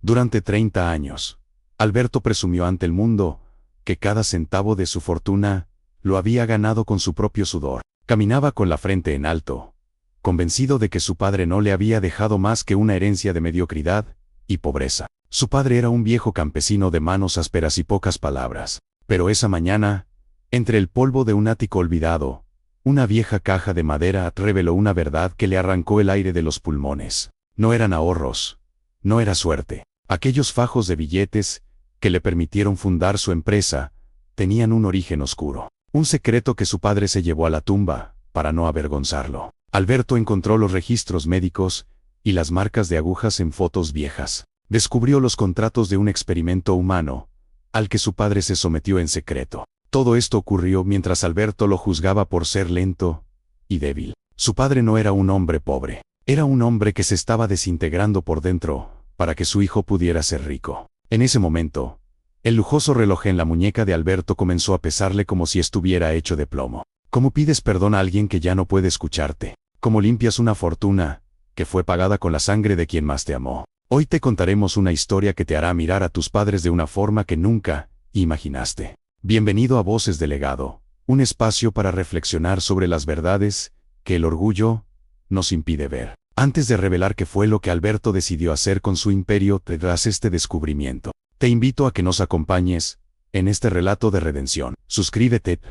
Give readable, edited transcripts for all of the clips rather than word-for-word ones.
Durante 30 años, Alberto presumió ante el mundo que cada centavo de su fortuna lo había ganado con su propio sudor. Caminaba con la frente en alto, convencido de que su padre no le había dejado más que una herencia de mediocridad y pobreza. Su padre era un viejo campesino de manos ásperas y pocas palabras. Pero esa mañana, entre el polvo de un ático olvidado, una vieja caja de madera reveló una verdad que le arrancó el aire de los pulmones. No eran ahorros, no era suerte. Aquellos fajos de billetes que le permitieron fundar su empresa tenían un origen oscuro. Un secreto que su padre se llevó a la tumba, para no avergonzarlo. Alberto encontró los registros médicos y las marcas de agujas en fotos viejas. Descubrió los contratos de un experimento humano, al que su padre se sometió en secreto. Todo esto ocurrió mientras Alberto lo juzgaba por ser lento y débil. Su padre no era un hombre pobre. Era un hombre que se estaba desintegrando por dentro, para que su hijo pudiera ser rico. En ese momento, el lujoso reloj en la muñeca de Alberto comenzó a pesarle como si estuviera hecho de plomo. ¿Cómo pides perdón a alguien que ya no puede escucharte? ¿Cómo limpias una fortuna que fue pagada con la sangre de quien más te amó? Hoy te contaremos una historia que te hará mirar a tus padres de una forma que nunca imaginaste. Bienvenido a Voces del Legado, un espacio para reflexionar sobre las verdades que el orgullo nos impide ver. Antes de revelar qué fue lo que Alberto decidió hacer con su imperio tras este descubrimiento, te invito a que nos acompañes en este relato de redención. Suscríbete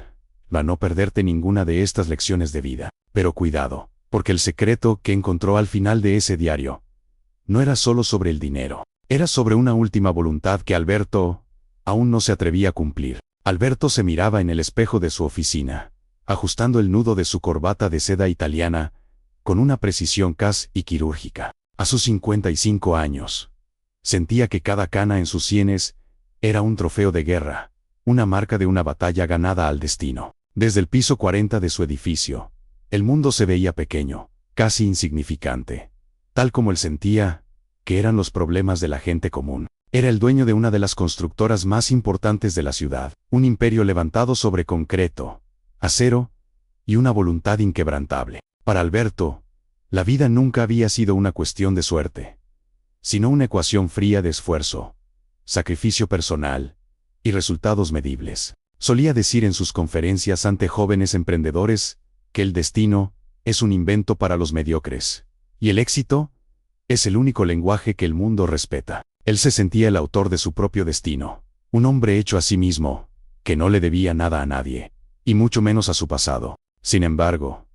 para no perderte ninguna de estas lecciones de vida. Pero cuidado, porque el secreto que encontró al final de ese diario no era solo sobre el dinero. Era sobre una última voluntad que Alberto aún no se atrevía a cumplir. Alberto se miraba en el espejo de su oficina, ajustando el nudo de su corbata de seda italiana, con una precisión casi quirúrgica. A sus 55 años, sentía que cada cana en sus sienes era un trofeo de guerra, una marca de una batalla ganada al destino. Desde el piso 40 de su edificio, el mundo se veía pequeño, casi insignificante, tal como él sentía que eran los problemas de la gente común. Era el dueño de una de las constructoras más importantes de la ciudad, un imperio levantado sobre concreto, acero y una voluntad inquebrantable. Para Alberto, la vida nunca había sido una cuestión de suerte, sino una ecuación fría de esfuerzo, sacrificio personal y resultados medibles. Solía decir en sus conferencias ante jóvenes emprendedores que el destino es un invento para los mediocres, y el éxito es el único lenguaje que el mundo respeta. Él se sentía el autor de su propio destino, un hombre hecho a sí mismo, que no le debía nada a nadie, y mucho menos a su pasado. Sin embargo,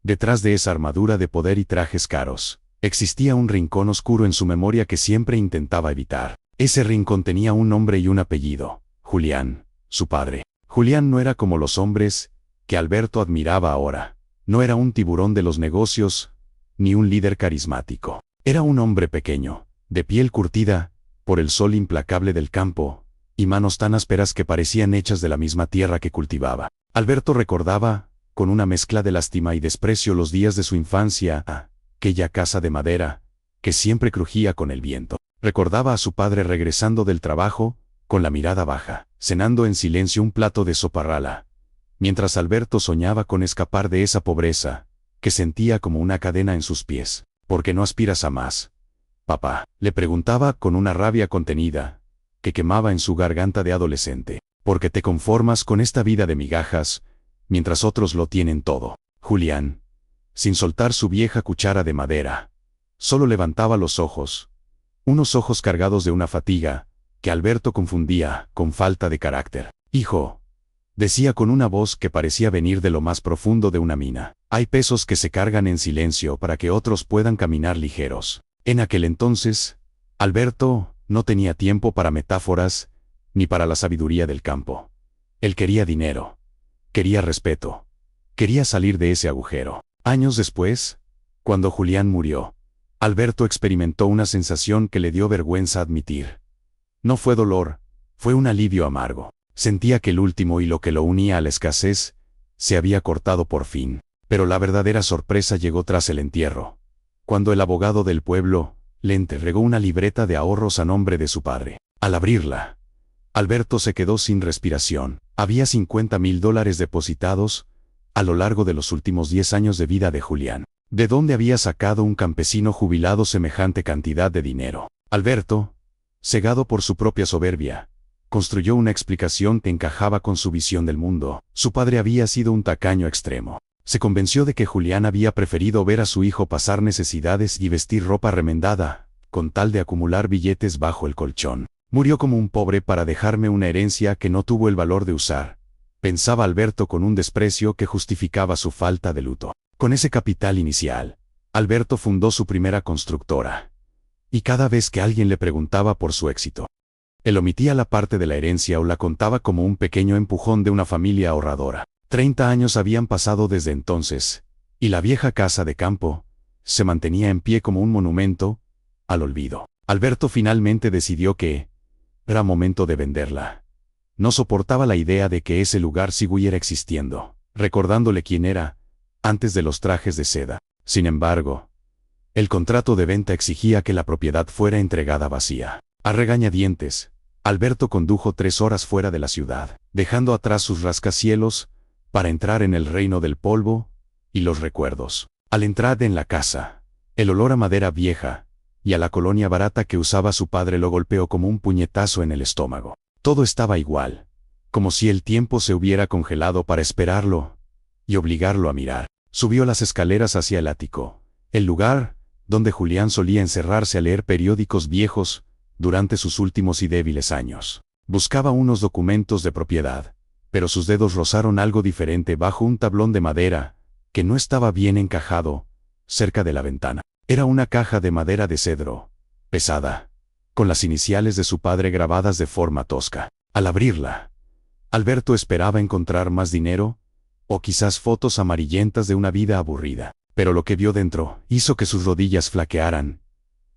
detrás de esa armadura de poder y trajes caros, existía un rincón oscuro en su memoria que siempre intentaba evitar. Ese rincón tenía un nombre y un apellido: Julián, su padre. Julián no era como los hombres que Alberto admiraba ahora. No era un tiburón de los negocios, ni un líder carismático. Era un hombre pequeño, de piel curtida por el sol implacable del campo, y manos tan ásperas que parecían hechas de la misma tierra que cultivaba. Alberto recordaba, con una mezcla de lástima y desprecio, los días de su infancia, aquella casa de madera, que siempre crujía con el viento. Recordaba a su padre regresando del trabajo, con la mirada baja, cenando en silencio un plato de sopa rala, mientras Alberto soñaba con escapar de esa pobreza, que sentía como una cadena en sus pies. ¿Por qué no aspiras a más, papá?, le preguntaba con una rabia contenida, que quemaba en su garganta de adolescente. ¿Por qué te conformas con esta vida de migajas, mientras otros lo tienen todo? Julián, sin soltar su vieja cuchara de madera, solo levantaba los ojos, unos ojos cargados de una fatiga que Alberto confundía con falta de carácter. Hijo, decía con una voz que parecía venir de lo más profundo de una mina, hay pesos que se cargan en silencio para que otros puedan caminar ligeros. En aquel entonces, Alberto no tenía tiempo para metáforas ni para la sabiduría del campo. Él quería dinero, quería respeto, quería salir de ese agujero. Años después, cuando Julián murió, Alberto experimentó una sensación que le dio vergüenza admitir. No fue dolor, fue un alivio amargo. Sentía que el último hilo que lo unía a la escasez se había cortado por fin. Pero la verdadera sorpresa llegó tras el entierro, cuando el abogado del pueblo le entregó una libreta de ahorros a nombre de su padre. Al abrirla, Alberto se quedó sin respiración. Había $50,000 depositados a lo largo de los últimos 10 años de vida de Julián. ¿De dónde había sacado un campesino jubilado semejante cantidad de dinero? Alberto Cegado por su propia soberbia, construyó una explicación que encajaba con su visión del mundo. Su padre había sido un tacaño extremo. Se convenció de que Julián había preferido ver a su hijo pasar necesidades y vestir ropa remendada, con tal de acumular billetes bajo el colchón. Murió como un pobre para dejarme una herencia que no tuvo el valor de usar, pensaba Alberto con un desprecio que justificaba su falta de luto. Con ese capital inicial, Alberto fundó su primera constructora. Y cada vez que alguien le preguntaba por su éxito, él omitía la parte de la herencia o la contaba como un pequeño empujón de una familia ahorradora. 30 años habían pasado desde entonces, y la vieja casa de campo se mantenía en pie como un monumento al olvido. Alberto finalmente decidió que era momento de venderla. No soportaba la idea de que ese lugar siguiera existiendo, recordándole quién era antes de los trajes de seda. Sin embargo, el contrato de venta exigía que la propiedad fuera entregada vacía. A regañadientes, Alberto condujo 3 horas fuera de la ciudad, dejando atrás sus rascacielos, para entrar en el reino del polvo y los recuerdos. Al entrar en la casa, el olor a madera vieja y a la colonia barata que usaba su padre lo golpeó como un puñetazo en el estómago. Todo estaba igual, como si el tiempo se hubiera congelado para esperarlo y obligarlo a mirar. Subió las escaleras hacia el ático, el lugar donde Julián solía encerrarse a leer periódicos viejos durante sus últimos y débiles años. Buscaba unos documentos de propiedad, pero sus dedos rozaron algo diferente bajo un tablón de madera que no estaba bien encajado cerca de la ventana. Era una caja de madera de cedro, pesada, con las iniciales de su padre grabadas de forma tosca. Al abrirla, Alberto esperaba encontrar más dinero, o quizás fotos amarillentas de una vida aburrida. Pero lo que vio dentro hizo que sus rodillas flaquearan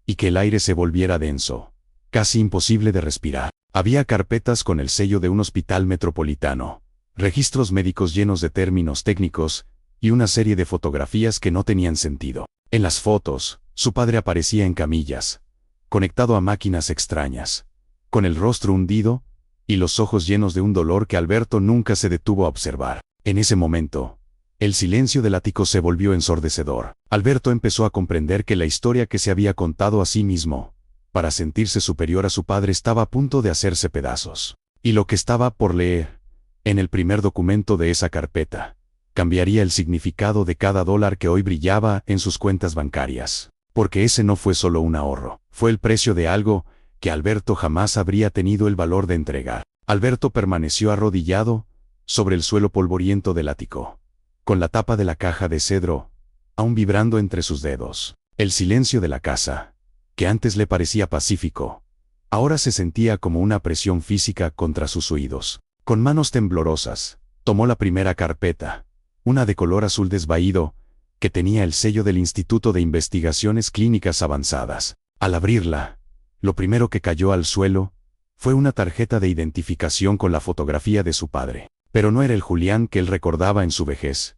y que el aire se volviera denso, casi imposible de respirar. Había carpetas con el sello de un hospital metropolitano, registros médicos llenos de términos técnicos y una serie de fotografías que no tenían sentido. En las fotos, su padre aparecía en camillas, conectado a máquinas extrañas, con el rostro hundido y los ojos llenos de un dolor que Alberto nunca se detuvo a observar. En ese momento, el silencio del ático se volvió ensordecedor. Alberto empezó a comprender que la historia que se había contado a sí mismo, para sentirse superior a su padre, estaba a punto de hacerse pedazos. Y lo que estaba por leer, en el primer documento de esa carpeta, cambiaría el significado de cada dólar que hoy brillaba en sus cuentas bancarias. Porque ese no fue solo un ahorro, fue el precio de algo que Alberto jamás habría tenido el valor de entregar. Alberto permaneció arrodillado sobre el suelo polvoriento del ático, con la tapa de la caja de cedro aún vibrando entre sus dedos. El silencio de la casa, que antes le parecía pacífico, ahora se sentía como una presión física contra sus oídos. Con manos temblorosas, tomó la primera carpeta, una de color azul desvaído, que tenía el sello del Instituto de Investigaciones Clínicas Avanzadas. Al abrirla, lo primero que cayó al suelo fue una tarjeta de identificación con la fotografía de su padre. Pero no era el Julián que él recordaba en su vejez,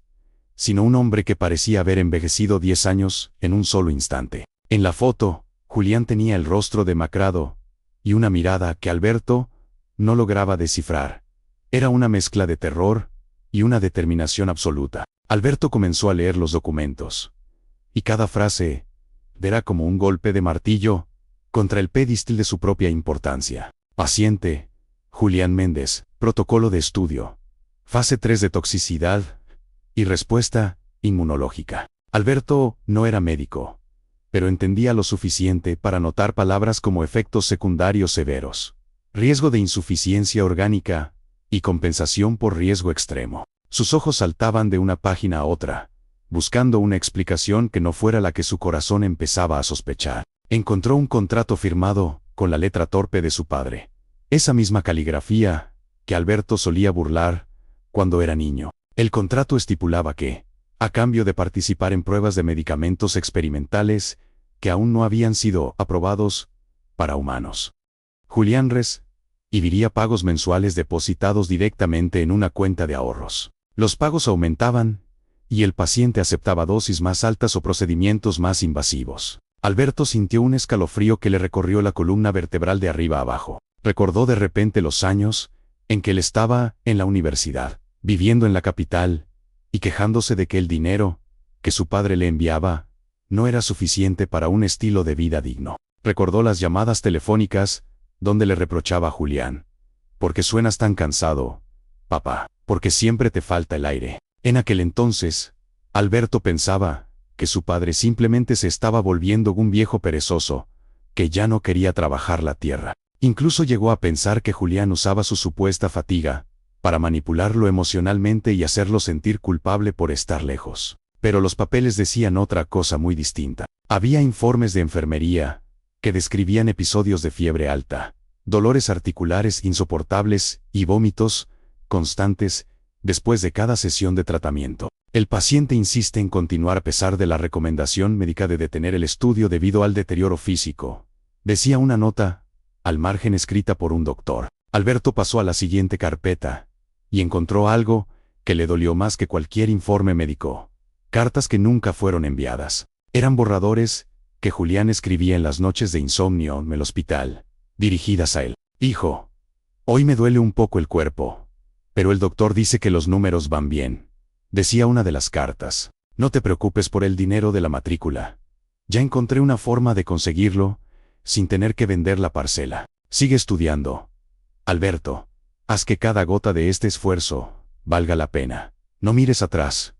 sino un hombre que parecía haber envejecido 10 años en un solo instante. En la foto, Julián tenía el rostro demacrado y una mirada que Alberto no lograba descifrar. Era una mezcla de terror y una determinación absoluta. Alberto comenzó a leer los documentos, y cada frase era como un golpe de martillo contra el pedestal de su propia importancia. Paciente, Julián Méndez, protocolo de estudio, fase 3 de toxicidad y respuesta inmunológica. Alberto no era médico, pero entendía lo suficiente para notar palabras como efectos secundarios severos, riesgo de insuficiencia orgánica y compensación por riesgo extremo. Sus ojos saltaban de una página a otra, buscando una explicación que no fuera la que su corazón empezaba a sospechar. Encontró un contrato firmado con la letra torpe de su padre, esa misma caligrafía que Alberto solía burlar cuando era niño. El contrato estipulaba que, a cambio de participar en pruebas de medicamentos experimentales que aún no habían sido aprobados para humanos, Julián recibiría pagos mensuales depositados directamente en una cuenta de ahorros. Los pagos aumentaban, y el paciente aceptaba dosis más altas o procedimientos más invasivos. Alberto sintió un escalofrío que le recorrió la columna vertebral de arriba a abajo. Recordó de repente los años en que él estaba en la universidad, viviendo en la capital, y quejándose de que el dinero que su padre le enviaba no era suficiente para un estilo de vida digno. Recordó las llamadas telefónicas donde le reprochaba a Julián: ¿por qué suenas tan cansado, papá? Porque siempre te falta el aire. En aquel entonces, Alberto pensaba que su padre simplemente se estaba volviendo un viejo perezoso, que ya no quería trabajar la tierra. Incluso llegó a pensar que Julián usaba su supuesta fatiga para manipularlo emocionalmente y hacerlo sentir culpable por estar lejos. Pero los papeles decían otra cosa muy distinta. Había informes de enfermería que describían episodios de fiebre alta, dolores articulares insoportables y vómitos constantes después de cada sesión de tratamiento. El paciente insiste en continuar a pesar de la recomendación médica de detener el estudio debido al deterioro físico, decía una nota al margen escrita por un doctor. Alberto pasó a la siguiente carpeta y encontró algo que le dolió más que cualquier informe médico: cartas que nunca fueron enviadas. Eran borradores que Julián escribía en las noches de insomnio en el hospital, dirigidas a él. Hijo, hoy me duele un poco el cuerpo, pero el doctor dice que los números van bien, decía una de las cartas. No te preocupes por el dinero de la matrícula. Ya encontré una forma de conseguirlo sin tener que vender la parcela. Sigue estudiando, Alberto. Haz que cada gota de este esfuerzo valga la pena. No mires atrás.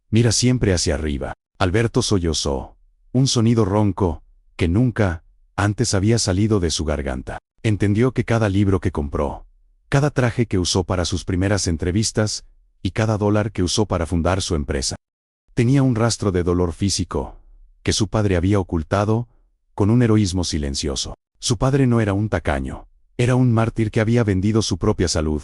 Mira siempre hacia arriba. Alberto sollozó, un sonido ronco que nunca antes había salido de su garganta. Entendió que cada libro que compró, cada traje que usó para sus primeras entrevistas y cada dólar que usó para fundar su empresa, tenía un rastro de dolor físico que su padre había ocultado con un heroísmo silencioso. Su padre no era un tacaño, era un mártir que había vendido su propia salud,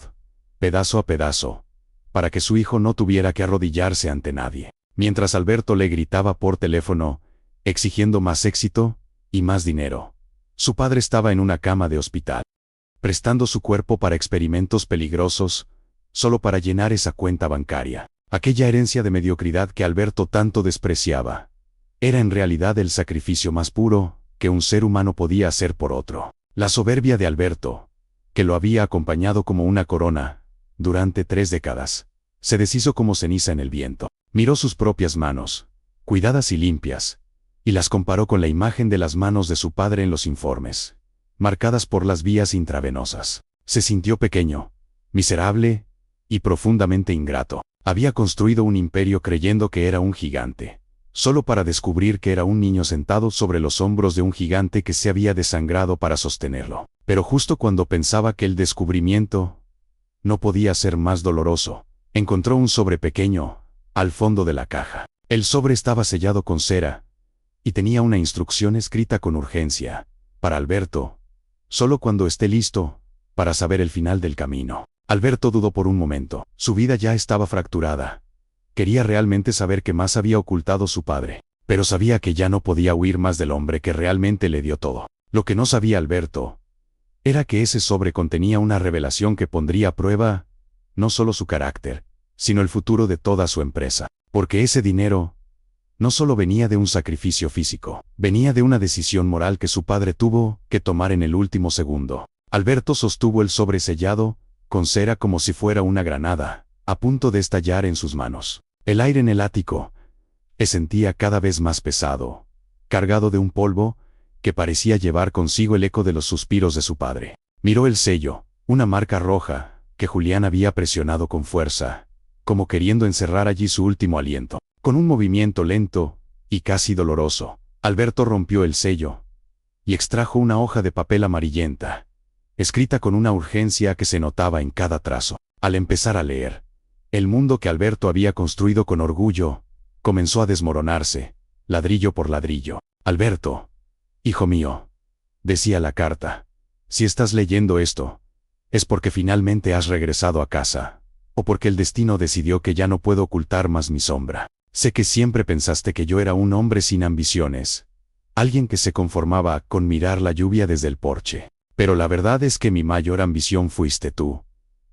pedazo a pedazo, para que su hijo no tuviera que arrodillarse ante nadie. Mientras Alberto le gritaba por teléfono, exigiendo más éxito y más dinero, su padre estaba en una cama de hospital, prestando su cuerpo para experimentos peligrosos, solo para llenar esa cuenta bancaria. Aquella herencia de mediocridad que Alberto tanto despreciaba era en realidad el sacrificio más puro que un ser humano podía hacer por otro. La soberbia de Alberto, que lo había acompañado como una corona durante 3 décadas, se deshizo como ceniza en el viento. Miró sus propias manos, cuidadas y limpias, y las comparó con la imagen de las manos de su padre en los informes, marcadas por las vías intravenosas. Se sintió pequeño, miserable y profundamente ingrato. Había construido un imperio creyendo que era un gigante, solo para descubrir que era un niño sentado sobre los hombros de un gigante que se había desangrado para sostenerlo. Pero justo cuando pensaba que el descubrimiento no podía ser más doloroso, encontró un sobre pequeño al fondo de la caja. El sobre estaba sellado con cera y tenía una instrucción escrita con urgencia: para Alberto, solo cuando esté listo para saber el final del camino. Alberto dudó por un momento. Su vida ya estaba fracturada. Quería realmente saber qué más había ocultado su padre, pero sabía que ya no podía huir más del hombre que realmente le dio todo. Lo que no sabía Alberto era que ese sobre contenía una revelación que pondría a prueba no solo su carácter, sino el futuro de toda su empresa. Porque ese dinero no solo venía de un sacrificio físico, venía de una decisión moral que su padre tuvo que tomar en el último segundo. Alberto sostuvo el sobre sellado con cera como si fuera una granada, a punto de estallar en sus manos. El aire en el ático se sentía cada vez más pesado, cargado de un polvo que parecía llevar consigo el eco de los suspiros de su padre. Miró el sello, una marca roja que Julián había presionado con fuerza, como queriendo encerrar allí su último aliento. Con un movimiento lento y casi doloroso, Alberto rompió el sello y extrajo una hoja de papel amarillenta, escrita con una urgencia que se notaba en cada trazo. Al empezar a leer, el mundo que Alberto había construido con orgullo comenzó a desmoronarse, ladrillo por ladrillo. Alberto, hijo mío, decía la carta, si estás leyendo esto, es porque finalmente has regresado a casa, o porque el destino decidió que ya no puedo ocultar más mi sombra. Sé que siempre pensaste que yo era un hombre sin ambiciones, alguien que se conformaba con mirar la lluvia desde el porche. Pero la verdad es que mi mayor ambición fuiste tú,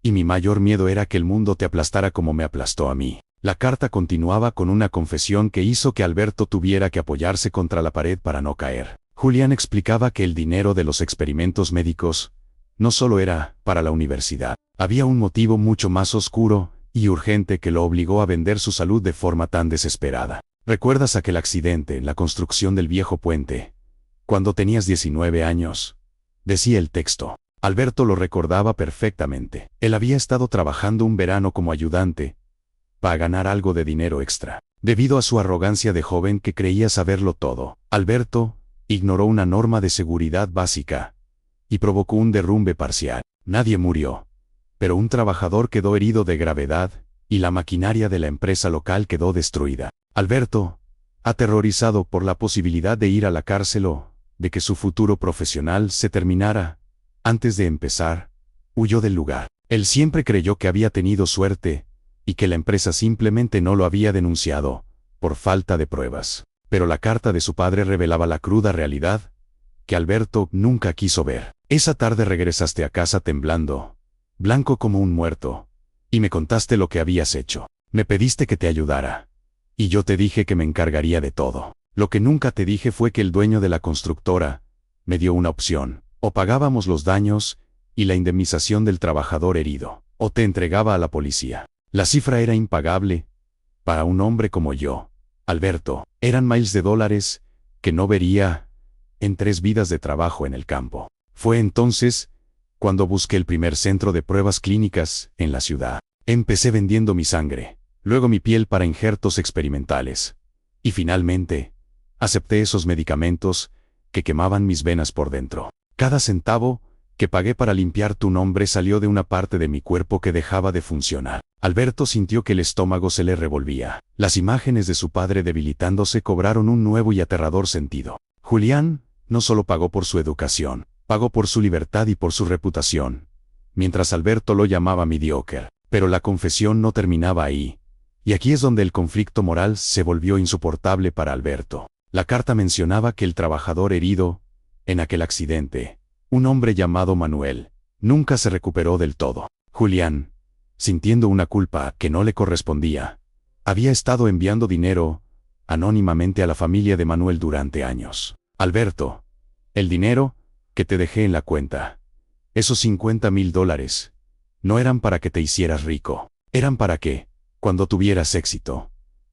y mi mayor miedo era que el mundo te aplastara como me aplastó a mí. La carta continuaba con una confesión que hizo que Alberto tuviera que apoyarse contra la pared para no caer. Julián explicaba que el dinero de los experimentos médicos no solo era para la universidad. Había un motivo mucho más oscuro y urgente que lo obligó a vender su salud de forma tan desesperada. ¿Recuerdas aquel accidente en la construcción del viejo puente, cuando tenías 19 años? decía el texto. Alberto lo recordaba perfectamente. Él había estado trabajando un verano como ayudante, para ganar algo de dinero extra. Debido a su arrogancia de joven que creía saberlo todo, Alberto ignoró una norma de seguridad básica y provocó un derrumbe parcial. Nadie murió, pero un trabajador quedó herido de gravedad y la maquinaria de la empresa local quedó destruida. Alberto, aterrorizado por la posibilidad de ir a la cárcel o de que su futuro profesional se terminara antes de empezar, huyó del lugar. Él siempre creyó que había tenido suerte y que la empresa simplemente no lo había denunciado por falta de pruebas. Pero la carta de su padre revelaba la cruda realidad que Alberto nunca quiso ver. Esa tarde regresaste a casa temblando, blanco como un muerto, y me contaste lo que habías hecho. Me pediste que te ayudara, y yo te dije que me encargaría de todo. Lo que nunca te dije fue que el dueño de la constructora me dio una opción: o pagábamos los daños y la indemnización del trabajador herido, o te entregaba a la policía. La cifra era impagable para un hombre como yo, Alberto. Eran miles de dólares que no vería en 3 vidas de trabajo en el campo. Fue entonces cuando busqué el primer centro de pruebas clínicas en la ciudad. Empecé vendiendo mi sangre, luego mi piel para injertos experimentales, y finalmente acepté esos medicamentos que quemaban mis venas por dentro. Cada centavo que pagué para limpiar tu nombre salió de una parte de mi cuerpo que dejaba de funcionar. Alberto sintió que el estómago se le revolvía. Las imágenes de su padre debilitándose cobraron un nuevo y aterrador sentido. Julián no solo pagó por su educación, pagó por su libertad y por su reputación, mientras Alberto lo llamaba mediocre. Pero la confesión no terminaba ahí, y aquí es donde el conflicto moral se volvió insoportable para Alberto. La carta mencionaba que el trabajador herido en aquel accidente, un hombre llamado Manuel, nunca se recuperó del todo. Julián, sintiendo una culpa que no le correspondía, había estado enviando dinero anónimamente a la familia de Manuel durante años. Alberto, el dinero que te dejé en la cuenta, esos $50,000, no eran para que te hicieras rico, eran para que, cuando tuvieras éxito,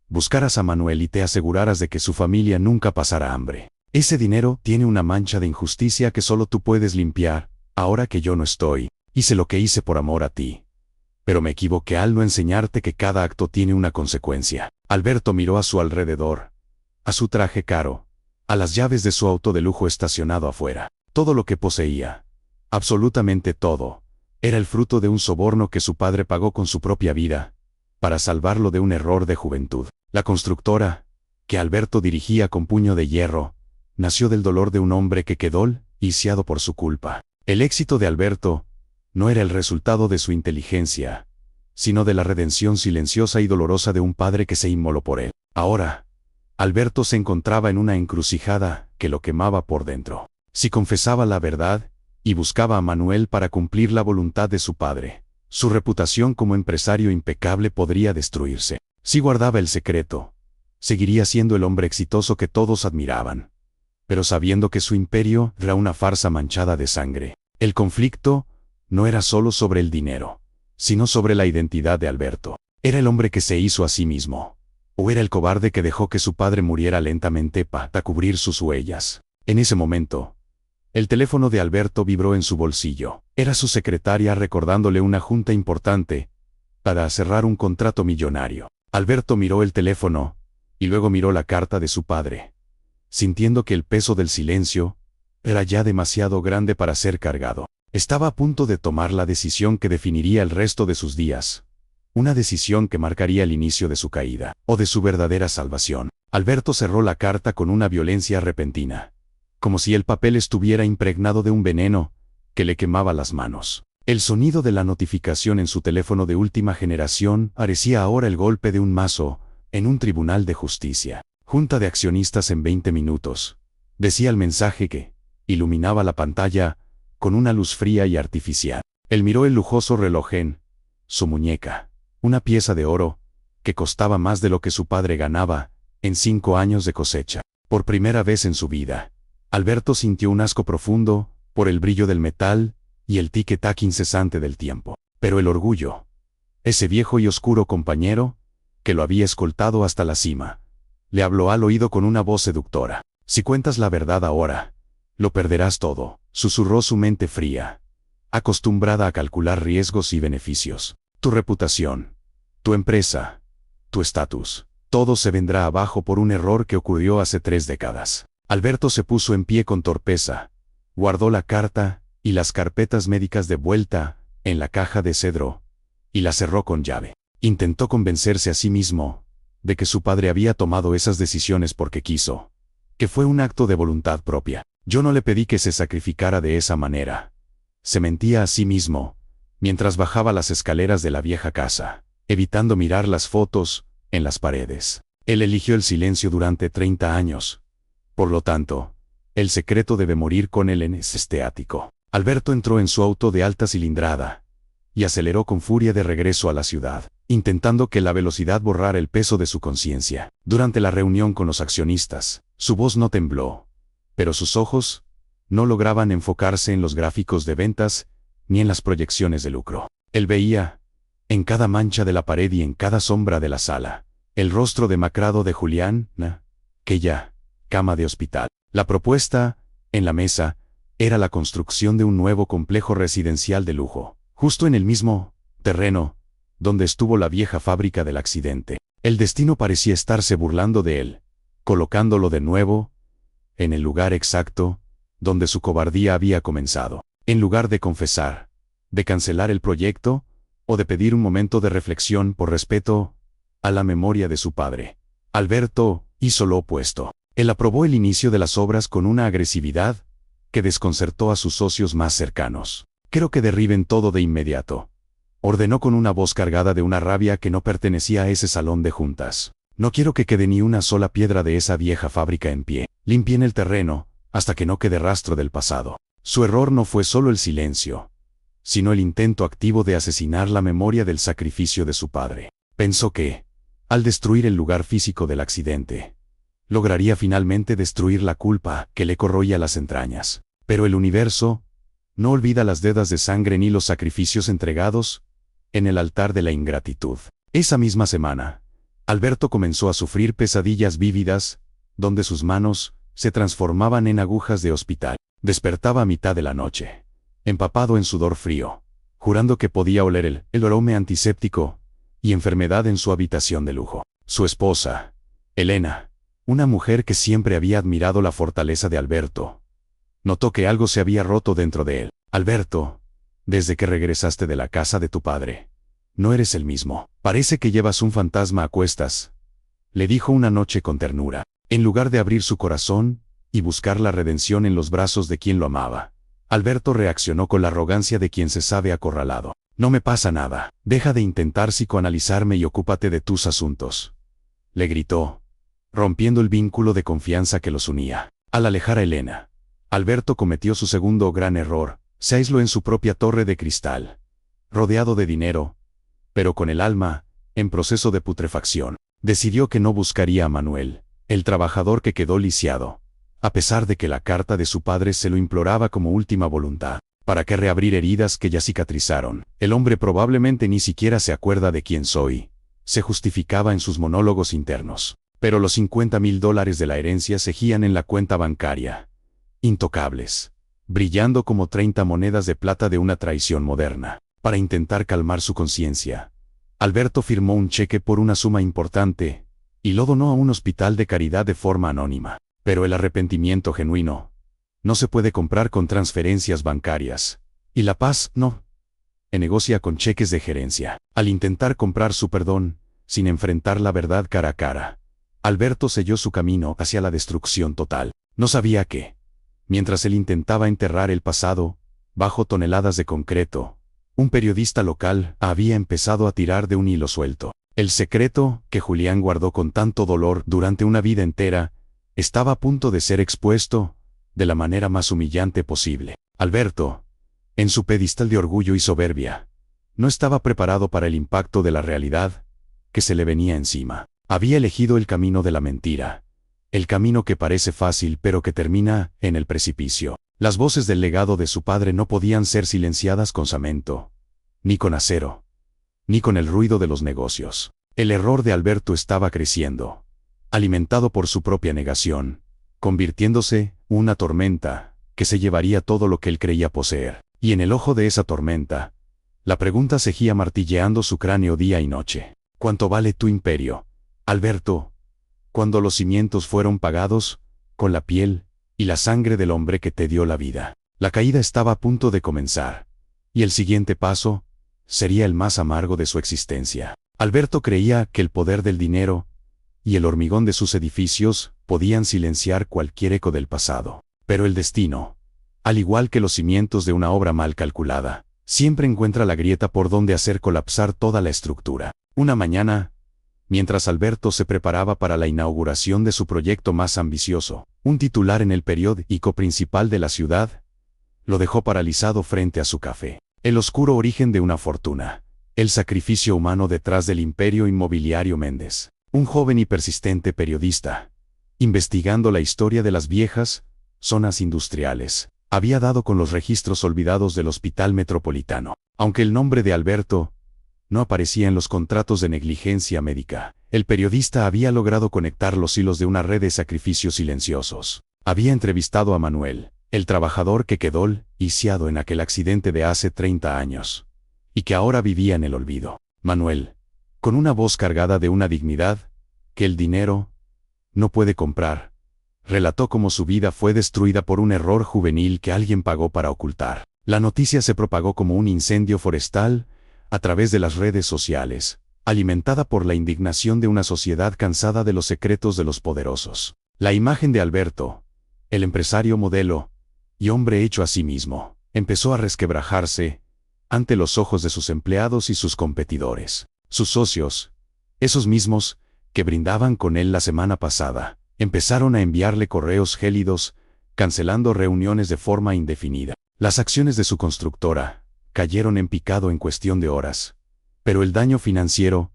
buscaras a Manuel y te aseguraras de que su familia nunca pasara hambre. Ese dinero tiene una mancha de injusticia que solo tú puedes limpiar. Ahora que yo no estoy, hice lo que hice por amor a ti, pero me equivoqué al no enseñarte que cada acto tiene una consecuencia. Alberto miró a su alrededor, a su traje caro, a las llaves de su auto de lujo estacionado afuera. Todo lo que poseía, absolutamente todo, era el fruto de un soborno que su padre pagó con su propia vida, para salvarlo de un error de juventud. La constructora, que Alberto dirigía con puño de hierro, nació del dolor de un hombre que quedó lisiado por su culpa. El éxito de Alberto no era el resultado de su inteligencia, sino de la redención silenciosa y dolorosa de un padre que se inmoló por él. Ahora, Alberto se encontraba en una encrucijada que lo quemaba por dentro. Si confesaba la verdad y buscaba a Manuel para cumplir la voluntad de su padre, su reputación como empresario impecable podría destruirse. Si guardaba el secreto, seguiría siendo el hombre exitoso que todos admiraban, pero sabiendo que su imperio era una farsa manchada de sangre. El conflicto no era solo sobre el dinero, sino sobre la identidad de Alberto. ¿Era el hombre que se hizo a sí mismo, o era el cobarde que dejó que su padre muriera lentamente para cubrir sus huellas? En ese momento, el teléfono de Alberto vibró en su bolsillo. Era su secretaria recordándole una junta importante para cerrar un contrato millonario. Alberto miró el teléfono y luego miró la carta de su padre, sintiendo que el peso del silencio era ya demasiado grande para ser cargado. Estaba a punto de tomar la decisión que definiría el resto de sus días, una decisión que marcaría el inicio de su caída, o de su verdadera salvación. Alberto cerró la carta con una violencia repentina, como si el papel estuviera impregnado de un veneno que le quemaba las manos. El sonido de la notificación en su teléfono de última generación parecía ahora el golpe de un mazo en un tribunal de justicia. Junta de accionistas en 20 minutos, decía el mensaje que iluminaba la pantalla con una luz fría y artificial. Él miró el lujoso reloj en su muñeca, una pieza de oro que costaba más de lo que su padre ganaba en 5 años de cosecha. Por primera vez en su vida, Alberto sintió un asco profundo por el brillo del metal y el tic-tac incesante del tiempo. Pero el orgullo, ese viejo y oscuro compañero, que lo había escoltado hasta la cima, le habló al oído con una voz seductora. Si cuentas la verdad ahora, lo perderás todo. susurró su mente fría, acostumbrada a calcular riesgos y beneficios. Tu reputación, tu empresa, tu estatus, todo se vendrá abajo por un error que ocurrió hace 3 décadas. Alberto se puso en pie con torpeza, guardó la carta y las carpetas médicas de vuelta en la caja de cedro, y la cerró con llave. Intentó convencerse a sí mismo de que su padre había tomado esas decisiones porque quiso, que fue un acto de voluntad propia. Yo no le pedí que se sacrificara de esa manera. Se mentía a sí mismo, mientras bajaba las escaleras de la vieja casa, evitando mirar las fotos en las paredes. Él eligió el silencio durante 30 años. Por lo tanto, el secreto debe morir con él en este ático. Alberto entró en su auto de alta cilindrada y aceleró con furia de regreso a la ciudad, intentando que la velocidad borrara el peso de su conciencia. Durante la reunión con los accionistas, su voz no tembló, pero sus ojos no lograban enfocarse en los gráficos de ventas ni en las proyecciones de lucro. Él veía, en cada mancha de la pared y en cada sombra de la sala, el rostro demacrado de Julián, aquella cama de hospital. La propuesta, en la mesa, era la construcción de un nuevo complejo residencial de lujo, justo en el mismo terreno donde estuvo la vieja fábrica del accidente. El destino parecía estarse burlando de él, colocándolo de nuevo en el lugar exacto donde su cobardía había comenzado. En lugar de confesar, de cancelar el proyecto, o de pedir un momento de reflexión por respeto a la memoria de su padre, Alberto hizo lo opuesto. Él aprobó el inicio de las obras con una agresividad que desconcertó a sus socios más cercanos. Quiero que derriben todo de inmediato, ordenó con una voz cargada de una rabia que no pertenecía a ese salón de juntas. No quiero que quede ni una sola piedra de esa vieja fábrica en pie. Limpien el terreno hasta que no quede rastro del pasado. Su error no fue solo el silencio, sino el intento activo de asesinar la memoria del sacrificio de su padre. Pensó que, al destruir el lugar físico del accidente, lograría finalmente destruir la culpa que le corroía las entrañas. Pero el universo no olvida las dedas de sangre ni los sacrificios entregados en el altar de la ingratitud. Esa misma semana, Alberto comenzó a sufrir pesadillas vívidas, donde sus manos se transformaban en agujas de hospital. Despertaba a mitad de la noche, empapado en sudor frío, jurando que podía oler el aroma antiséptico y enfermedad en su habitación de lujo. Su esposa, Elena, una mujer que siempre había admirado la fortaleza de Alberto, notó que algo se había roto dentro de él. Alberto, desde que regresaste de la casa de tu padre, no eres el mismo. Parece que llevas un fantasma a cuestas, le dijo una noche con ternura. En lugar de abrir su corazón y buscar la redención en los brazos de quien lo amaba, Alberto reaccionó con la arrogancia de quien se sabe acorralado. No me pasa nada. Deja de intentar psicoanalizarme y ocúpate de tus asuntos, le gritó, rompiendo el vínculo de confianza que los unía. Al alejar a Elena, Alberto cometió su segundo gran error. Se aisló en su propia torre de cristal, rodeado de dinero, pero con el alma en proceso de putrefacción. Decidió que no buscaría a Manuel, el trabajador que quedó lisiado, a pesar de que la carta de su padre se lo imploraba como última voluntad. ¿Para qué reabrir heridas que ya cicatrizaron? El hombre probablemente ni siquiera se acuerda de quién soy, se justificaba en sus monólogos internos. Pero los $50,000 de la herencia seguían en la cuenta bancaria, intocables, brillando como 30 monedas de plata de una traición moderna. Para intentar calmar su conciencia, Alberto firmó un cheque por una suma importante y lo donó a un hospital de caridad de forma anónima. Pero el arrepentimiento genuino no se puede comprar con transferencias bancarias, y la paz no se negocia con cheques de gerencia. Al intentar comprar su perdón, sin enfrentar la verdad cara a cara, Alberto selló su camino hacia la destrucción total. No sabía que, mientras él intentaba enterrar el pasado bajo toneladas de concreto, un periodista local había empezado a tirar de un hilo suelto. El secreto que Julián guardó con tanto dolor durante una vida entera estaba a punto de ser expuesto de la manera más humillante posible. Alberto, en su pedestal de orgullo y soberbia, no estaba preparado para el impacto de la realidad que se le venía encima. Había elegido el camino de la mentira, el camino que parece fácil pero que termina en el precipicio. Las voces del legado de su padre no podían ser silenciadas con cemento, ni con acero, ni con el ruido de los negocios. El error de Alberto estaba creciendo, alimentado por su propia negación, convirtiéndose una tormenta que se llevaría todo lo que él creía poseer. Y en el ojo de esa tormenta, la pregunta seguía martilleando su cráneo día y noche. ¿Cuánto vale tu imperio, Alberto? Cuando los cimientos fueron pagados, con la piel y la sangre del hombre que te dio la vida. La caída estaba a punto de comenzar, y el siguiente paso sería el más amargo de su existencia. Alberto creía que el poder del dinero y el hormigón de sus edificios podían silenciar cualquier eco del pasado. Pero el destino, al igual que los cimientos de una obra mal calculada, siempre encuentra la grieta por donde hacer colapsar toda la estructura. Una mañana, mientras Alberto se preparaba para la inauguración de su proyecto más ambicioso, un titular en el periódico principal de la ciudad lo dejó paralizado frente a su café. El oscuro origen de una fortuna. El sacrificio humano detrás del imperio inmobiliario Méndez. Un joven y persistente periodista, investigando la historia de las viejas zonas industriales, había dado con los registros olvidados del Hospital Metropolitano. Aunque el nombre de Alberto no aparecía en los contratos de negligencia médica, el periodista había logrado conectar los hilos de una red de sacrificios silenciosos. Había entrevistado a Manuel, el trabajador que quedó lisiado en aquel accidente de hace 30 años, y que ahora vivía en el olvido. Manuel, con una voz cargada de una dignidad que el dinero no puede comprar, relató cómo su vida fue destruida por un error juvenil que alguien pagó para ocultar. La noticia se propagó como un incendio forestal a través de las redes sociales, alimentada por la indignación de una sociedad cansada de los secretos de los poderosos. La imagen de Alberto, el empresario modelo y hombre hecho a sí mismo, empezó a resquebrajarse ante los ojos de sus empleados y sus competidores. Sus socios, esos mismos que brindaban con él la semana pasada, empezaron a enviarle correos gélidos, cancelando reuniones de forma indefinida. Las acciones de su constructora cayeron en picado en cuestión de horas, pero el daño financiero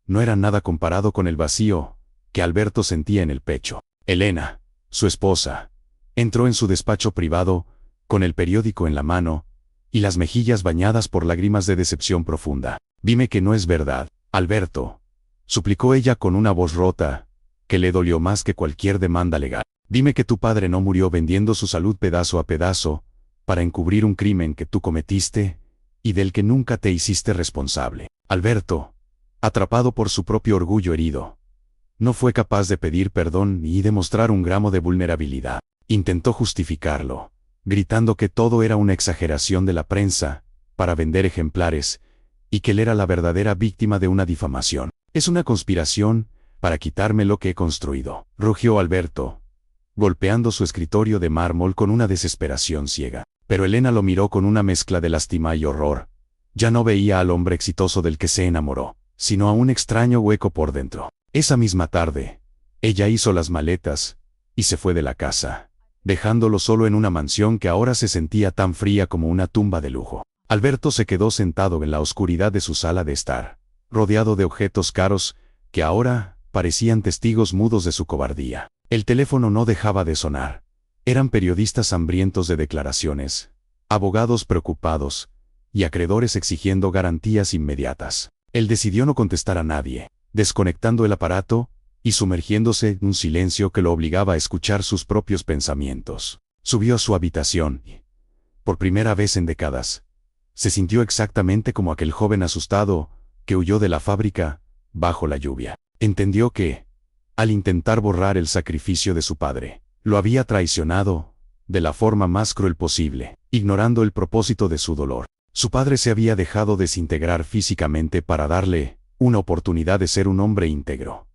no era nada comparado con el vacío que Alberto sentía en el pecho. Elena, su esposa, entró en su despacho privado, con el periódico en la mano, y las mejillas bañadas por lágrimas de decepción profunda. «Dime que no es verdad, Alberto», suplicó ella con una voz rota, que le dolió más que cualquier demanda legal. «Dime que tu padre no murió vendiendo su salud pedazo a pedazo, para encubrir un crimen que tú cometiste, y del que nunca te hiciste responsable». Alberto, atrapado por su propio orgullo herido, no fue capaz de pedir perdón y demostrar un gramo de vulnerabilidad. Intentó justificarlo, gritando que todo era una exageración de la prensa, para vender ejemplares, y que él era la verdadera víctima de una difamación. «Es una conspiración, para quitarme lo que he construido», rugió Alberto, golpeando su escritorio de mármol con una desesperación ciega. Pero Elena lo miró con una mezcla de lástima y horror. Ya no veía al hombre exitoso del que se enamoró, sino a un extraño hueco por dentro. Esa misma tarde, ella hizo las maletas y se fue de la casa, dejándolo solo en una mansión que ahora se sentía tan fría como una tumba de lujo. Alberto se quedó sentado en la oscuridad de su sala de estar, rodeado de objetos caros que ahora parecían testigos mudos de su cobardía. El teléfono no dejaba de sonar. Eran periodistas hambrientos de declaraciones, abogados preocupados y acreedores exigiendo garantías inmediatas. Él decidió no contestar a nadie, desconectando el aparato y sumergiéndose en un silencio que lo obligaba a escuchar sus propios pensamientos. Subió a su habitación y, por primera vez en décadas, se sintió exactamente como aquel joven asustado que huyó de la fábrica bajo la lluvia. Entendió que, al intentar borrar el sacrificio de su padre, lo había traicionado de la forma más cruel posible, ignorando el propósito de su dolor. Su padre se había dejado desintegrar físicamente para darle una oportunidad de ser un hombre íntegro,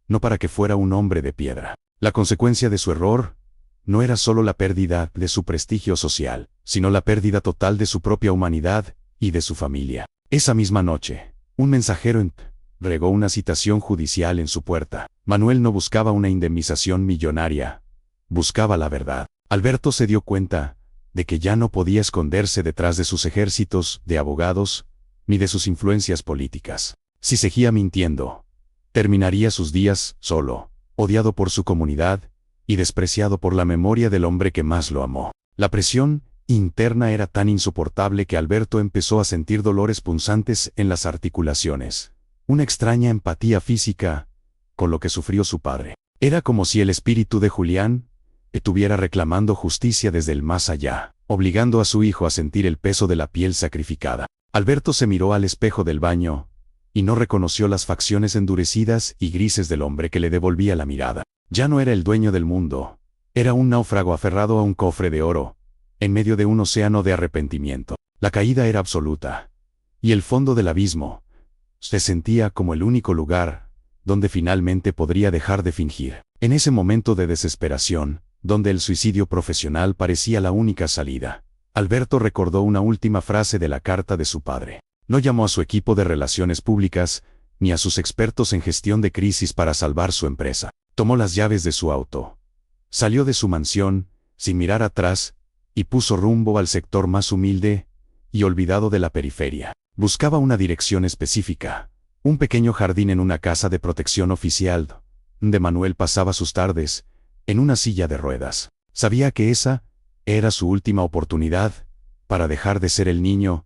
no para que fuera un hombre de piedra. La consecuencia de su error no era solo la pérdida de su prestigio social, sino la pérdida total de su propia humanidad y de su familia. Esa misma noche, un mensajero entregó una citación judicial en su puerta. Manuel no buscaba una indemnización millonaria, buscaba la verdad. Alberto se dio cuenta de que ya no podía esconderse detrás de sus ejércitos de abogados, ni de sus influencias políticas. Si seguía mintiendo, terminaría sus días solo, odiado por su comunidad y despreciado por la memoria del hombre que más lo amó. La presión interna era tan insoportable que Alberto empezó a sentir dolores punzantes en las articulaciones, una extraña empatía física con lo que sufrió su padre. Era como si el espíritu de Julián estuviera reclamando justicia desde el más allá, obligando a su hijo a sentir el peso de la piel sacrificada. Alberto se miró al espejo del baño, y no reconoció las facciones endurecidas y grises del hombre que le devolvía la mirada. Ya no era el dueño del mundo, era un náufrago aferrado a un cofre de oro, en medio de un océano de arrepentimiento. La caída era absoluta, y el fondo del abismo se sentía como el único lugar donde finalmente podría dejar de fingir. En ese momento de desesperación, donde el suicidio profesional parecía la única salida, Alberto recordó una última frase de la carta de su padre. No llamó a su equipo de relaciones públicas, ni a sus expertos en gestión de crisis para salvar su empresa. Tomó las llaves de su auto, salió de su mansión, sin mirar atrás, y puso rumbo al sector más humilde y olvidado de la periferia. Buscaba una dirección específica, un pequeño jardín en una casa de protección oficial, donde Manuel pasaba sus tardes, en una silla de ruedas. Sabía que esa era su última oportunidad para dejar de ser el niño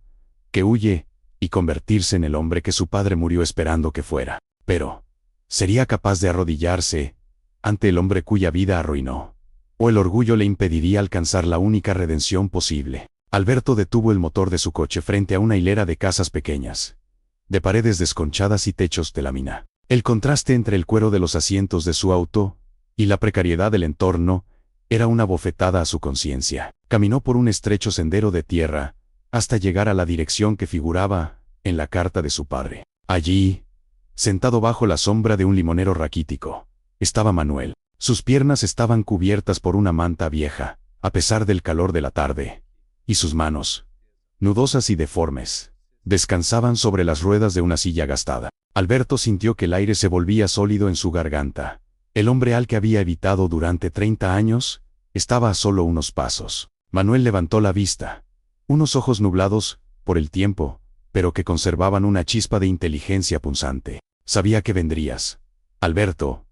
que huye y convertirse en el hombre que su padre murió esperando que fuera. Pero, ¿sería capaz de arrodillarse ante el hombre cuya vida arruinó? ¿O el orgullo le impediría alcanzar la única redención posible? Alberto detuvo el motor de su coche frente a una hilera de casas pequeñas, de paredes desconchadas y techos de lámina. El contraste entre el cuero de los asientos de su auto y la precariedad del entorno era una bofetada a su conciencia. Caminó por un estrecho sendero de tierra hasta llegar a la dirección que figuraba en la carta de su padre. Allí, sentado bajo la sombra de un limonero raquítico, estaba Manuel. Sus piernas estaban cubiertas por una manta vieja, a pesar del calor de la tarde, y sus manos, nudosas y deformes, descansaban sobre las ruedas de una silla gastada. Alberto sintió que el aire se volvía sólido en su garganta. El hombre al que había evitado durante 30 años, estaba a solo unos pasos. Manuel levantó la vista. Unos ojos nublados por el tiempo, pero que conservaban una chispa de inteligencia punzante. Sabía que vendrías, Alberto,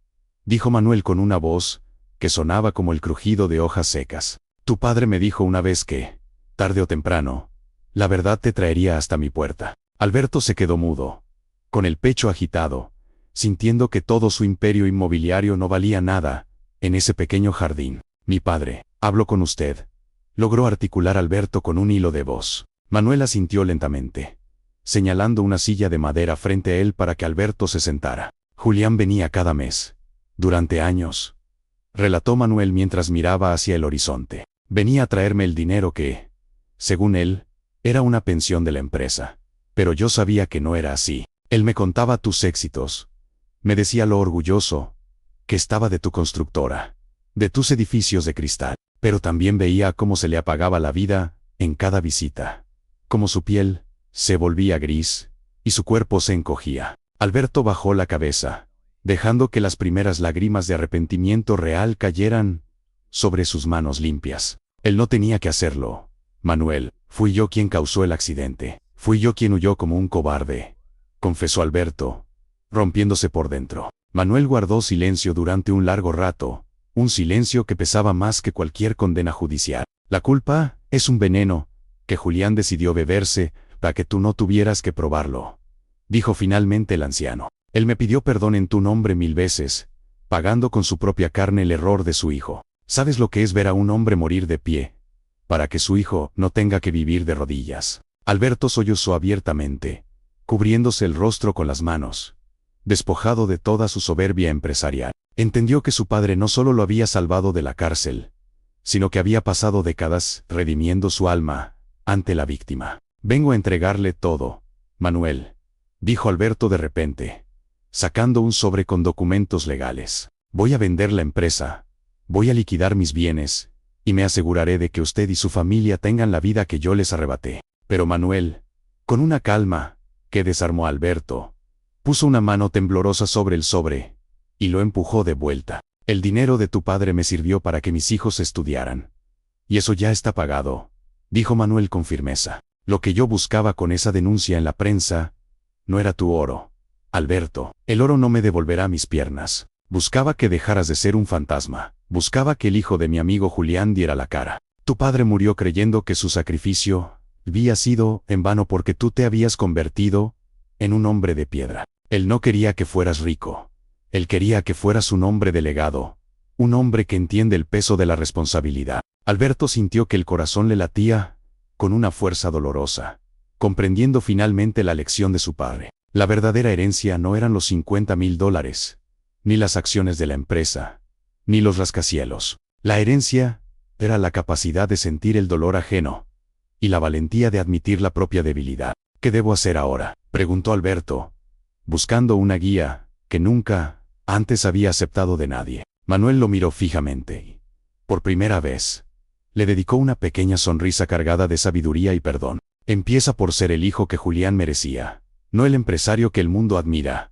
dijo Manuel con una voz que sonaba como el crujido de hojas secas. Tu padre me dijo una vez que, tarde o temprano, la verdad te traería hasta mi puerta. Alberto se quedó mudo, con el pecho agitado, sintiendo que todo su imperio inmobiliario no valía nada en ese pequeño jardín. Mi padre, hablo con usted, logró articular Alberto con un hilo de voz. Manuel asintió lentamente, señalando una silla de madera frente a él para que Alberto se sentara. Julián venía cada mes, durante años, relató Manuel mientras miraba hacia el horizonte. Venía a traerme el dinero que, según él, era una pensión de la empresa. Pero yo sabía que no era así. Él me contaba tus éxitos. Me decía lo orgulloso que estaba de tu constructora, de tus edificios de cristal. Pero también veía cómo se le apagaba la vida en cada visita, cómo su piel se volvía gris y su cuerpo se encogía. Alberto bajó la cabeza, dejando que las primeras lágrimas de arrepentimiento real cayeran sobre sus manos limpias. Él no tenía que hacerlo, Manuel. Fui yo quien causó el accidente. Fui yo quien huyó como un cobarde, confesó Alberto, rompiéndose por dentro. Manuel guardó silencio durante un largo rato, un silencio que pesaba más que cualquier condena judicial. La culpa es un veneno que Julián decidió beberse para que tú no tuvieras que probarlo, dijo finalmente el anciano. Él me pidió perdón en tu nombre 1000 veces, pagando con su propia carne el error de su hijo. ¿Sabes lo que es ver a un hombre morir de pie, para que su hijo no tenga que vivir de rodillas? Alberto sollozó abiertamente, cubriéndose el rostro con las manos, despojado de toda su soberbia empresarial. Entendió que su padre no solo lo había salvado de la cárcel, sino que había pasado décadas redimiendo su alma ante la víctima. Vengo a entregarle todo, Manuel, dijo Alberto de repente, sacando un sobre con documentos legales. Voy a vender la empresa, voy a liquidar mis bienes, y me aseguraré de que usted y su familia tengan la vida que yo les arrebaté. Pero Manuel, con una calma que desarmó a Alberto, puso una mano temblorosa sobre el sobre y lo empujó de vuelta. El dinero de tu padre me sirvió para que mis hijos estudiaran. Y eso ya está pagado, dijo Manuel con firmeza. Lo que yo buscaba con esa denuncia en la prensa no era tu oro, Alberto. El oro no me devolverá mis piernas. Buscaba que dejaras de ser un fantasma. Buscaba que el hijo de mi amigo Julián diera la cara. Tu padre murió creyendo que su sacrificio había sido en vano porque tú te habías convertido en un hombre de piedra. Él no quería que fueras rico. Él quería que fueras un hombre de legado, un hombre que entiende el peso de la responsabilidad. Alberto sintió que el corazón le latía con una fuerza dolorosa, comprendiendo finalmente la lección de su padre. La verdadera herencia no eran los $50,000, ni las acciones de la empresa, ni los rascacielos. La herencia era la capacidad de sentir el dolor ajeno y la valentía de admitir la propia debilidad. ¿Qué debo hacer ahora?, preguntó Alberto, buscando una guía que nunca antes había aceptado de nadie. Manuel lo miró fijamente y, por primera vez, le dedicó una pequeña sonrisa cargada de sabiduría y perdón. Empieza por ser el hijo que Julián merecía, no el empresario que el mundo admira,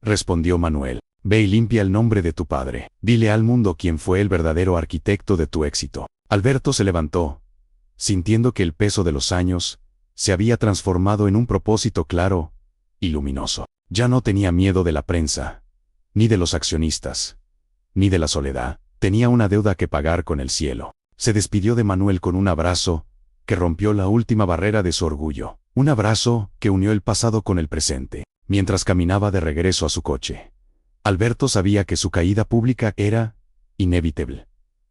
respondió Manuel. Ve y limpia el nombre de tu padre. Dile al mundo quién fue el verdadero arquitecto de tu éxito. Alberto se levantó, sintiendo que el peso de los años se había transformado en un propósito claro y luminoso. Ya no tenía miedo de la prensa, ni de los accionistas, ni de la soledad. Tenía una deuda que pagar con el cielo. Se despidió de Manuel con un abrazo que rompió la última barrera de su orgullo. Un abrazo que unió el pasado con el presente. Mientras caminaba de regreso a su coche, Alberto sabía que su caída pública era inevitable,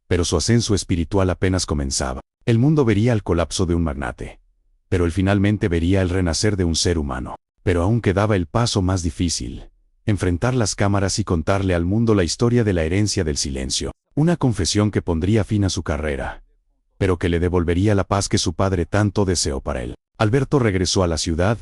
pero su ascenso espiritual apenas comenzaba. El mundo vería el colapso de un magnate, pero él finalmente vería el renacer de un ser humano. Pero aún quedaba el paso más difícil: enfrentar las cámaras y contarle al mundo la historia de la herencia del silencio. Una confesión que pondría fin a su carrera, pero que le devolvería la paz que su padre tanto deseó para él. Alberto regresó a la ciudad,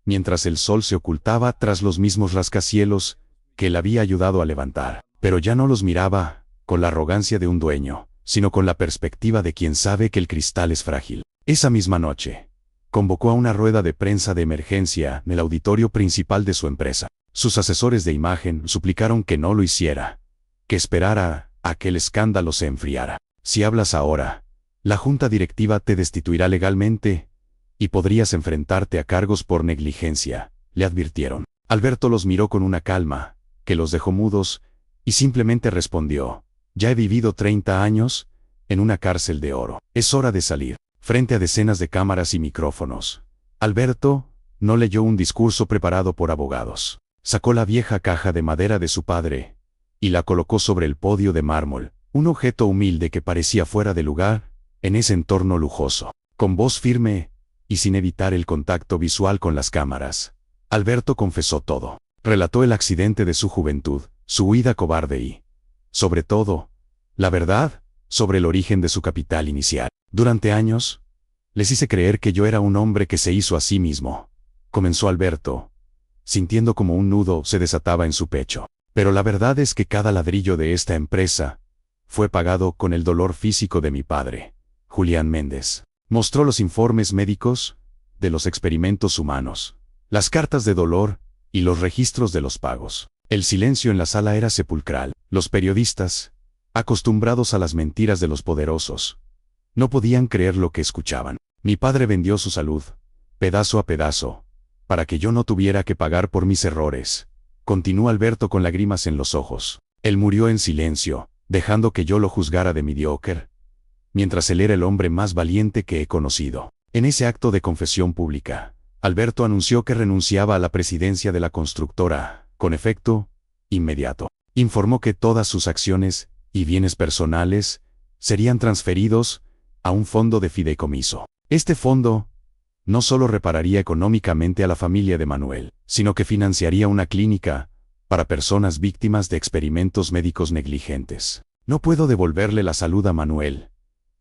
mientras el sol se ocultaba tras los mismos rascacielos que él había ayudado a levantar. Pero ya no los miraba con la arrogancia de un dueño, sino con la perspectiva de quien sabe que el cristal es frágil. Esa misma noche, convocó a una rueda de prensa de emergencia en el auditorio principal de su empresa. Sus asesores de imagen suplicaron que no lo hiciera, que esperara a que el escándalo se enfriara. Si hablas ahora, la junta directiva te destituirá legalmente y podrías enfrentarte a cargos por negligencia, le advirtieron. Alberto los miró con una calma que los dejó mudos y simplemente respondió: ya he vivido 30 años en una cárcel de oro. Es hora de salir. Frente a decenas de cámaras y micrófonos, Alberto no leyó un discurso preparado por abogados. Sacó la vieja caja de madera de su padre y la colocó sobre el podio de mármol, un objeto humilde que parecía fuera de lugar en ese entorno lujoso. Con voz firme y sin evitar el contacto visual con las cámaras, Alberto confesó todo. Relató el accidente de su juventud, su huida cobarde y, sobre todo, la verdad sobre el origen de su capital inicial. Durante años, les hice creer que yo era un hombre que se hizo a sí mismo, comenzó Alberto, sintiendo como un nudo se desataba en su pecho. Pero la verdad es que cada ladrillo de esta empresa fue pagado con el dolor físico de mi padre, Julián Méndez. Mostró los informes médicos de los experimentos humanos, las cartas de dolor y los registros de los pagos. El silencio en la sala era sepulcral. Los periodistas, acostumbrados a las mentiras de los poderosos, no podían creer lo que escuchaban. Mi padre vendió su salud, pedazo a pedazo, para que yo no tuviera que pagar por mis errores, continuó Alberto con lágrimas en los ojos. Él murió en silencio, dejando que yo lo juzgara de mediocre, mientras él era el hombre más valiente que he conocido. En ese acto de confesión pública, Alberto anunció que renunciaba a la presidencia de la constructora, con efecto inmediato. Informó que todas sus acciones y bienes personales serían transferidos a un fondo de fideicomiso. Este fondo no solo repararía económicamente a la familia de Manuel, sino que financiaría una clínica para personas víctimas de experimentos médicos negligentes. No puedo devolverle la salud a Manuel,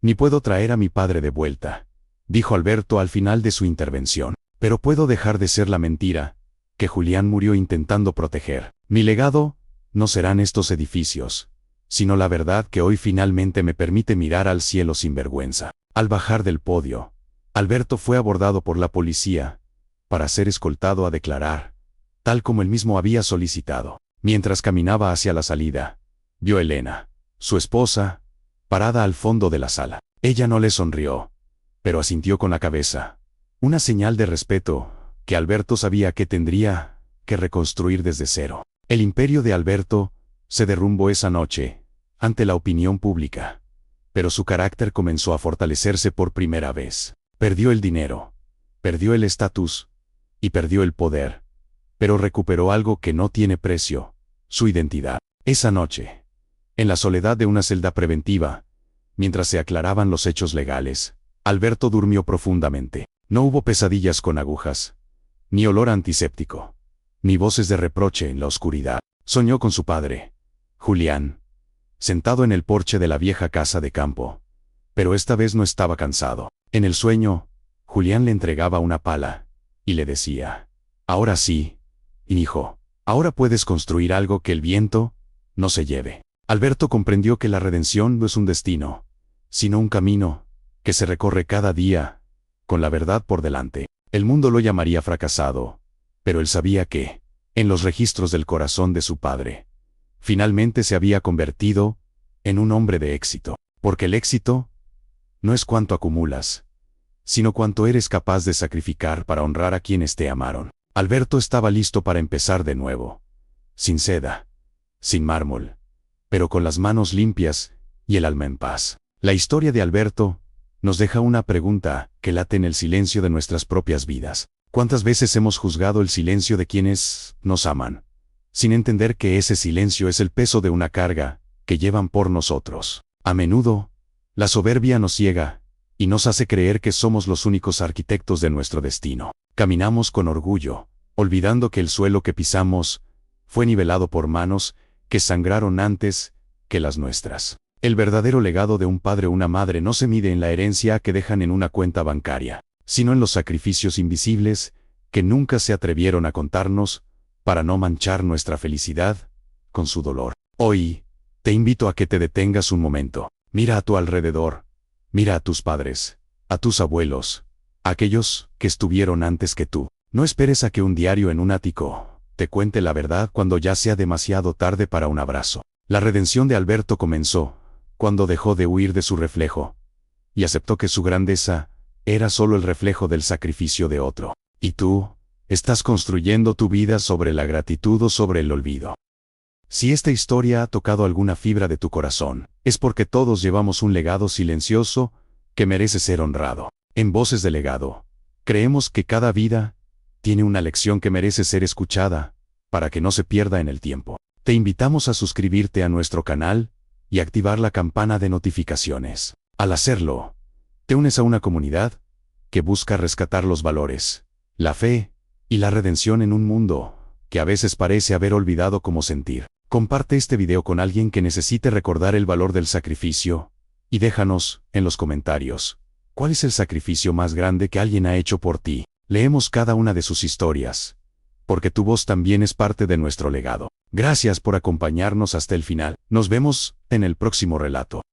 ni puedo traer a mi padre de vuelta, dijo Alberto al final de su intervención. Pero puedo dejar de ser la mentira que Julián murió intentando proteger. Mi legado no serán estos edificios, sino la verdad que hoy finalmente me permite mirar al cielo sin vergüenza. Al bajar del podio, Alberto fue abordado por la policía para ser escoltado a declarar, tal como él mismo había solicitado. Mientras caminaba hacia la salida, vio a Elena, su esposa, parada al fondo de la sala. Ella no le sonrió, pero asintió con la cabeza, una señal de respeto que Alberto sabía que tendría que reconstruir desde cero. El imperio de Alberto se derrumbó esa noche ante la opinión pública, pero su carácter comenzó a fortalecerse por primera vez. Perdió el dinero, perdió el estatus y perdió el poder, pero recuperó algo que no tiene precio: su identidad. Esa noche, En la soledad de una celda preventiva, mientras se aclaraban los hechos legales, Alberto durmió profundamente. No hubo pesadillas con agujas, ni olor antiséptico, ni voces de reproche en la oscuridad. Soñó con su padre, Julián, sentado en el porche de la vieja casa de campo. Pero esta vez no estaba cansado. En el sueño, Julián le entregaba una pala, y le decía: ahora sí, hijo, ahora puedes construir algo que el viento no se lleve. Alberto comprendió que la redención no es un destino, sino un camino que se recorre cada día, con la verdad por delante. El mundo lo llamaría fracasado, pero él sabía que, en los registros del corazón de su padre, finalmente se había convertido en un hombre de éxito. Porque el éxito no es cuánto acumulas, sino cuánto eres capaz de sacrificar para honrar a quienes te amaron. Alberto estaba listo para empezar de nuevo, sin seda, sin mármol, pero con las manos limpias y el alma en paz. La historia de Alberto nos deja una pregunta que late en el silencio de nuestras propias vidas. ¿Cuántas veces hemos juzgado el silencio de quienes nos aman, sin entender que ese silencio es el peso de una carga que llevan por nosotros? A menudo, la soberbia nos ciega y nos hace creer que somos los únicos arquitectos de nuestro destino. Caminamos con orgullo, olvidando que el suelo que pisamos fue nivelado por manos que sangraron antes que las nuestras. El verdadero legado de un padre o una madre no se mide en la herencia que dejan en una cuenta bancaria, sino en los sacrificios invisibles que nunca se atrevieron a contarnos para no manchar nuestra felicidad con su dolor. Hoy, te invito a que te detengas un momento. Mira a tu alrededor. Mira a tus padres, a tus abuelos, a aquellos que estuvieron antes que tú. No esperes a que un diario en un ático te cuente la verdad cuando ya sea demasiado tarde para un abrazo. La redención de Alberto comenzó cuando dejó de huir de su reflejo y aceptó que su grandeza era solo el reflejo del sacrificio de otro. ¿Y tú? ¿Estás construyendo tu vida sobre la gratitud o sobre el olvido? Si esta historia ha tocado alguna fibra de tu corazón, es porque todos llevamos un legado silencioso que merece ser honrado. En Voces de Legado, creemos que cada vida tiene una lección que merece ser escuchada, para que no se pierda en el tiempo. Te invitamos a suscribirte a nuestro canal y activar la campana de notificaciones. Al hacerlo, te unes a una comunidad que busca rescatar los valores, la fe y la redención en un mundo que a veces parece haber olvidado cómo sentir. Comparte este video con alguien que necesite recordar el valor del sacrificio y déjanos en los comentarios cuál es el sacrificio más grande que alguien ha hecho por ti. Leemos cada una de sus historias, porque tu voz también es parte de nuestro legado. Gracias por acompañarnos hasta el final. Nos vemos en el próximo relato.